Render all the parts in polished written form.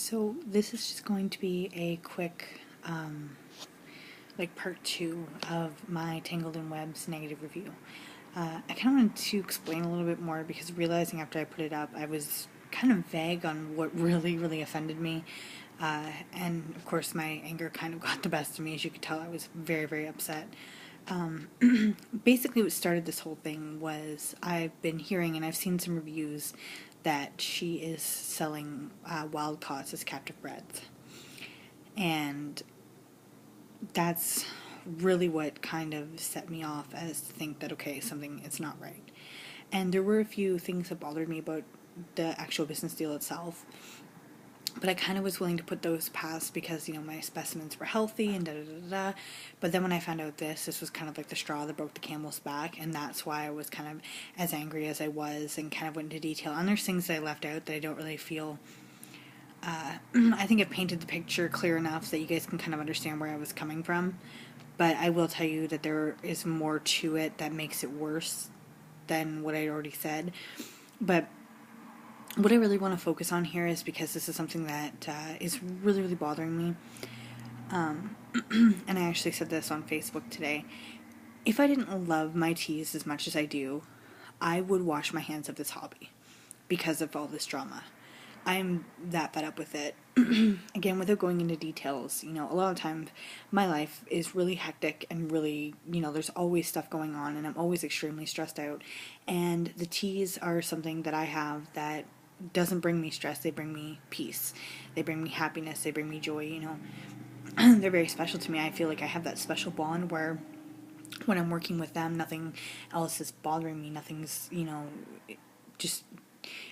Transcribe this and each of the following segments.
So this is just going to be a quick, part two of my Tangled in Webs negative review. I kind of wanted to explain a little bit more because realizing after I put it up, I was kind of vague on what really offended me. And of course my anger kind of got the best of me. As you could tell, I was very upset. Basically what started this whole thing was I've been hearing and I've seen some reviews that she is selling wild caught as captive breds. And that's really what kind of set me off as to think that, okay, something is not right. And there were a few things that bothered me about the actual business deal itself. But I kind of was willing to put those past because, my specimens were healthy and da-da-da-da. But then when I found out this was kind of like the straw that broke the camel's back. And that's why I was kind of as angry as I was and kind of went into detail. And there's things that I left out that I don't really feel... I think I've painted the picture clear enough so that you guys can kind of understand where I was coming from. But I will tell you that there is more to it that makes it worse than what I already said. But what I really want to focus on here is because this is something that is really bothering me. And I actually said this on Facebook today. If I didn't love my teas as much as I do, I would wash my hands of this hobby because of all this drama. I'm that fed up with it. Again, without going into details, a lot of times my life is really hectic and really, there's always stuff going on and I'm always extremely stressed out. And the teas are something that I have that doesn't bring me stress. They bring me peace. They bring me happiness. They bring me joy, They're very special to me. I feel like I have that special bond where when I'm working with them, nothing else is bothering me. Nothing's, just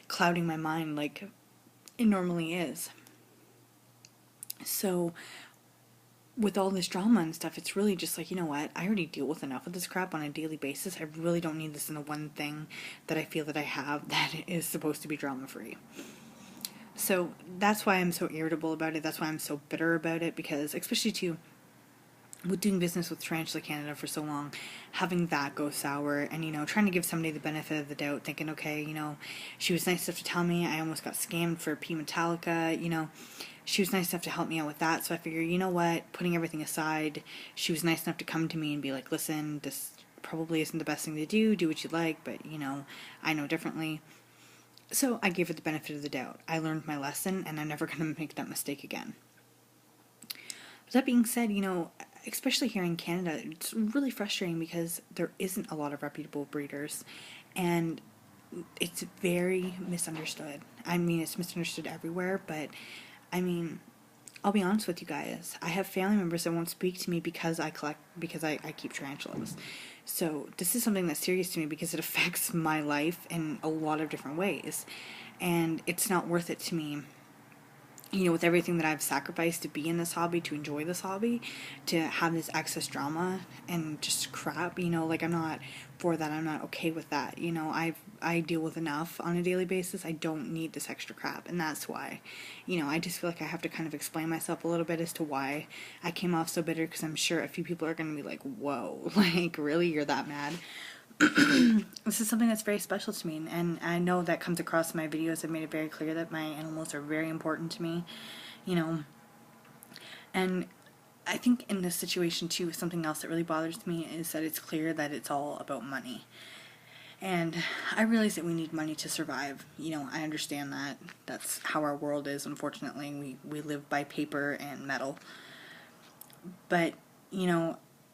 clouding my mind like it normally is. So with all this drama and stuff, it's really just like, what? I already deal with enough of this crap on a daily basis. I really don't need this in the one thing that I feel that I have that is supposed to be drama-free. So that's why I'm so irritable about it. That's why I'm so bitter about it, because especially too, with doing business with Tarantula Canada for so long, having that go sour and, trying to give somebody the benefit of the doubt, thinking, okay, she was nice enough to tell me I almost got scammed for P Metallica, she was nice enough to help me out with that, so I figure, putting everything aside, she was nice enough to come to me and be like, listen, this probably isn't the best thing to do what you like, but, I know differently. So I gave her the benefit of the doubt. I learned my lesson, and I'm never going to make that mistake again. But that being said, especially here in Canada, it's really frustrating because there isn't a lot of reputable breeders, and it's very misunderstood. I mean, it's misunderstood everywhere, but I'll be honest with you guys. I have family members that won't speak to me because I keep tarantulas. So this is something that's serious to me because it affects my life in a lot of different ways, and it's not worth it to me. With everything that I've sacrificed to be in this hobby, to enjoy this hobby, to have this excess drama and just crap, I'm not for that. I'm not okay with that. I deal with enough on a daily basis. I don't need this extra crap, and that's why, I just feel like I have to kind of explain myself a little bit as to why I came off so bitter, because I'm sure a few people are going to be like, whoa, like, really, you're that mad? This is something that's very special to me, and I know that comes across in my videos. I've made it very clear that my animals are very important to me, and I think in this situation too, something else that really bothers me is that it's clear that it's all about money. And I realize that we need money to survive. I understand that. That's how our world is, unfortunately. We live by paper and metal. But,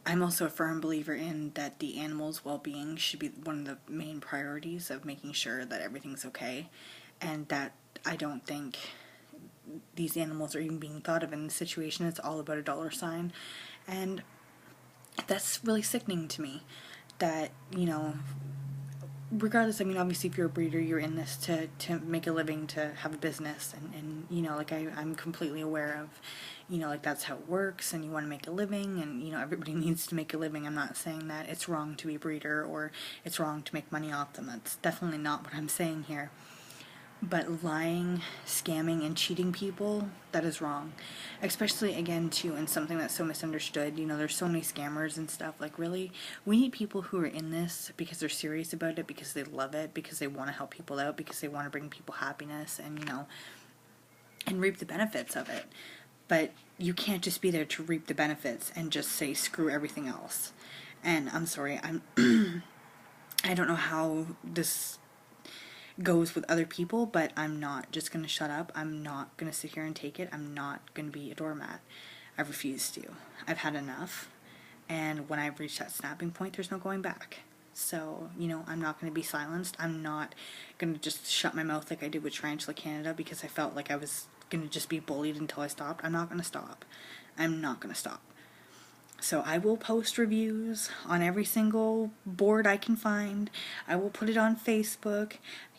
I'm also a firm believer in that the animal's well-being should be one of the main priorities of making sure that everything's okay, and that I don't think these animals are even being thought of in this situation. It's all about a dollar sign, and that's really sickening to me that, regardless, obviously if you're a breeder, you're in this to make a living, to have a business, and I'm completely aware of, that's how it works, and you want to make a living, and, everybody needs to make a living. I'm not saying that it's wrong to be a breeder, or it's wrong to make money off them. That's definitely not what I'm saying here. But lying, scamming, and cheating people, that is wrong. Especially, again, too, in something that's so misunderstood. There's so many scammers and stuff. Like, really, we need people who are in this because they're serious about it, because they love it, because they want to help people out, because they want to bring people happiness, and, and reap the benefits of it. But you can't just be there to reap the benefits and just say screw everything else. And I'm sorry, I don't know how this goes with other people, but I'm not just going to shut up. I'm not going to sit here and take it. I'm not going to be a doormat. I refuse to. I've had enough. And when I've reached that snapping point, there's no going back. So, you know, I'm not going to be silenced. I'm not going to just shut my mouth like I did with Tarantula Canada because I felt like I was going to just be bullied until I stopped. I'm not going to stop. I'm not going to stop. So I will post reviews on every single board I can find. I will put it on Facebook.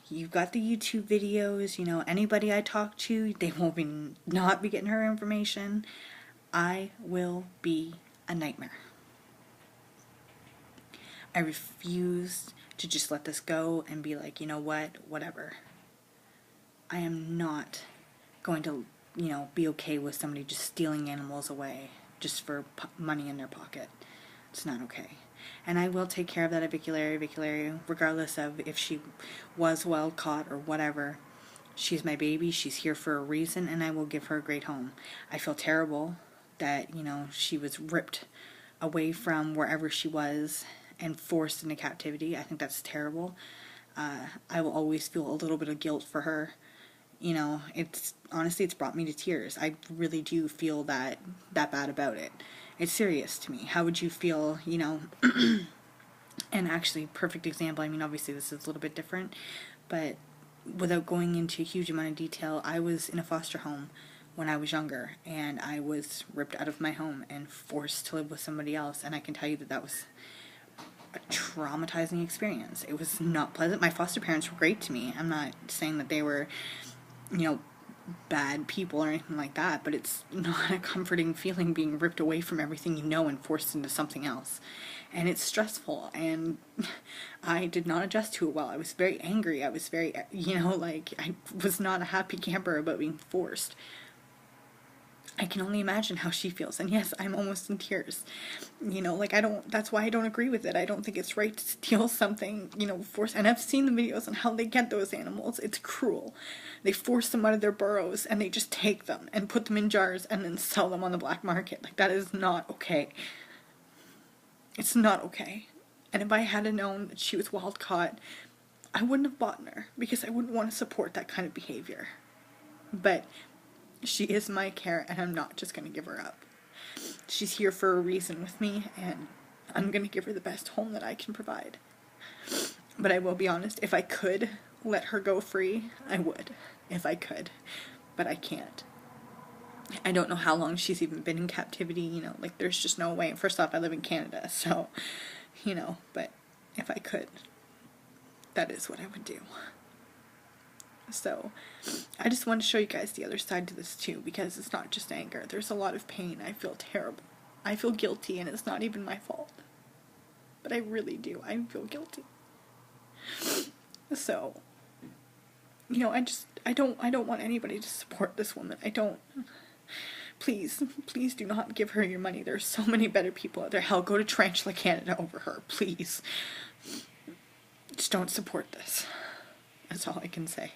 You've got the YouTube videos. You know, anybody I talk to, they will not be getting her information. I will be a nightmare. I refuse to just let this go and be like, you know what, whatever. I am not going to, you know, be okay with somebody just stealing animals away just for money in their pocket. It's not okay. And I will take care of that aviculary, regardless of if she was wild caught or whatever. She's my baby, she's here for a reason, and I will give her a great home. I feel terrible that, you know, she was ripped away from wherever she was and forced into captivity. I think that's terrible. I will always feel a little bit of guilt for her. You know, it's honestly, it's brought me to tears. I really do feel that bad about it. It's serious to me. How would you feel, you know? And actually, perfect example, I mean, obviously this is a little bit different, but without going into a huge amount of detail, I was in a foster home when I was younger, and I was ripped out of my home and forced to live with somebody else, and I can tell you that was a traumatizing experience. It was not pleasant. My foster parents were great to me. I'm not saying that they were, you know, bad people or anything like that, but it's not a comforting feeling being ripped away from everything you know and forced into something else. And it's stressful, and I did not adjust to it well. I was very angry. I was very, you know, like, I was not a happy camper about being forced. I can only imagine how she feels, and yes, I'm almost in tears. You know, like, that's why I don't agree with it. I don't think it's right to steal something, you know, force, and I've seen the videos on how they get those animals. It's cruel. They force them out of their burrows, and they just take them and put them in jars and then sell them on the black market. Like, that is not okay. It's not okay. And if I had known that she was wild caught, I wouldn't have bought her, because I wouldn't want to support that kind of behavior. But she is my care, and I'm not just going to give her up. She's here for a reason with me, and I'm going to give her the best home that I can provide. But I will be honest, if I could let her go free, I would. If I could. But I can't. I don't know how long she's even been in captivity, you know, like, there's just no way. First off, I live in Canada, so, you know, but if I could, that is what I would do. So, I just want to show you guys the other side to this too, because it's not just anger. There's a lot of pain. I feel terrible. I feel guilty, and it's not even my fault. But I really do. I feel guilty. So, you know, I don't want anybody to support this woman. I don't. Please do not give her your money. There's so many better people out there. Hell, go to Tarantula Canada over her. Please. Just don't support this. That's all I can say.